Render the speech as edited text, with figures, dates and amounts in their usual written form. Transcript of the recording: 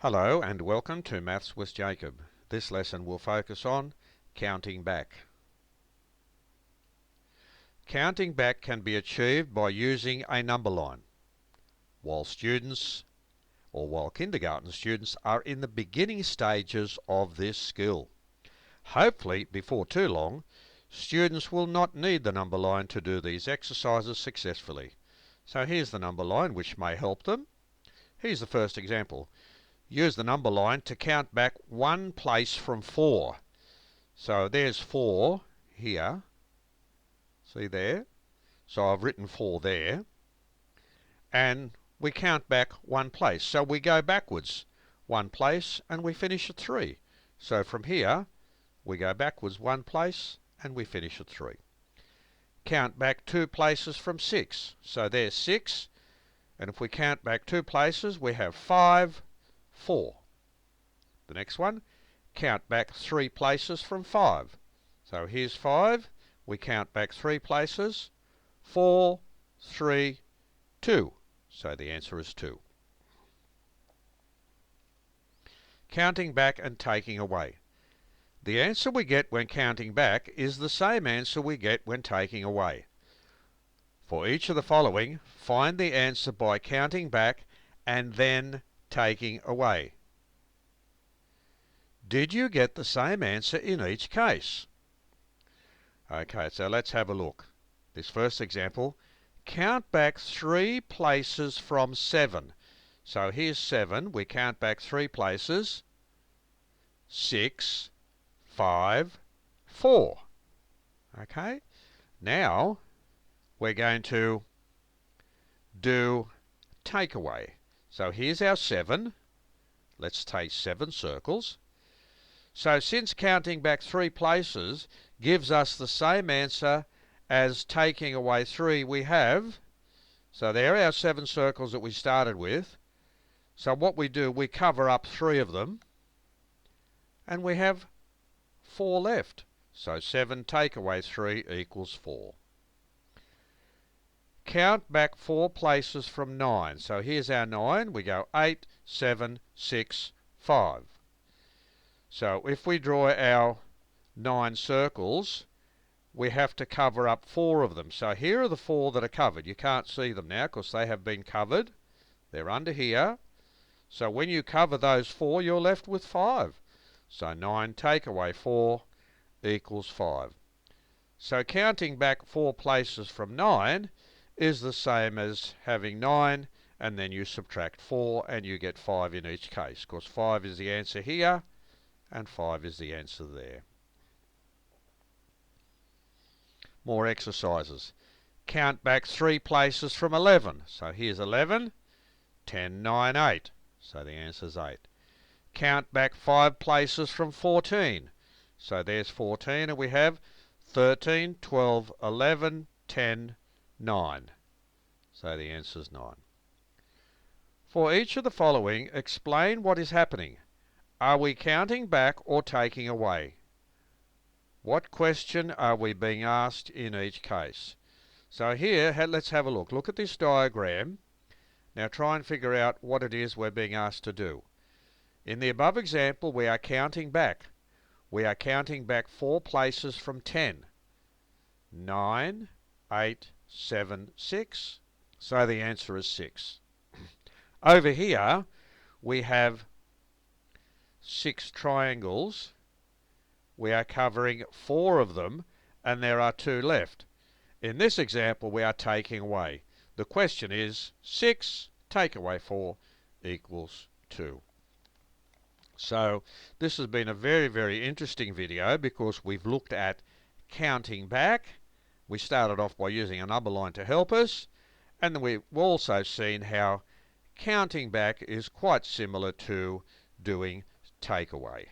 Hello and welcome to Maths with Jacob. This lesson will focus on counting back. Counting back can be achieved by using a number line. While kindergarten students are in the beginning stages of this skill. Hopefully, before too long, students will not need the number line to do these exercises successfully. So here's the number line which may help them. Here's the first example. Use the number line to count back one place from 4. So there's 4 here. See there? So I've written 4 there. And we count back one place. So we go backwards one place and we finish at 3. So from here, we go backwards one place and we finish at 3. Count back 2 places from 6. So there's 6. And if we count back 2 places, we have 5, 4. The next one, count back 3 places from 5. So here's 5. We count back 3 places. 4, 3, 2. So the answer is 2. Counting back and taking away. The answer we get when counting back is the same answer we get when taking away. For each of the following, find the answer by counting back and then taking away. Did you get the same answer in each case? Okay, so let's have a look. This first example, count back 3 places from 7. So here's 7. We count back 3 places. 6, 5, 4. Okay, now we're going to do takeaway. So here's our 7. Let's take 7 circles. So since counting back 3 places gives us the same answer as taking away 3 we have, so there are our 7 circles that we started with. So what we do, we cover up 3 of them and we have 4 left. So 7 take away 3 equals 4. Count back 4 places from 9. So here's our 9. We go 8, 7, 6, 5. So if we draw our 9 circles, we have to cover up 4 of them. So here are the 4 that are covered. You can't see them now because they have been covered. They're under here. So when you cover those 4, you're left with 5. So 9 take away 4 equals 5. So counting back 4 places from 9 is the same as having 9 and then you subtract 4 and you get 5 in each case, because 5 is the answer here and 5 is the answer there. More exercises. Count back 3 places from 11. So here's 11, 10, 9, 8. So the answer is 8. Count back 5 places from 14. So there's 14 and we have 13, 12, 11, 10, 9. So the answer is 9. For each of the following, explain what is happening. Are we counting back or taking away? What question are we being asked in each case? So here, let's have a look. Look at this diagram. Now try and figure out what it is we're being asked to do. In the above example, we are counting back. We are counting back 4 places from 10. 9, 8, 7, 6. So the answer is 6. Over here, we have 6 triangles. We are covering 4 of them, and there are 2 left. In this example, we are taking away. The question is 6 take away 4 equals 2. So this has been a very, very interesting video because we've looked at counting back. We started off by using a number line to help us, and then we've also seen how counting back is quite similar to doing takeaway.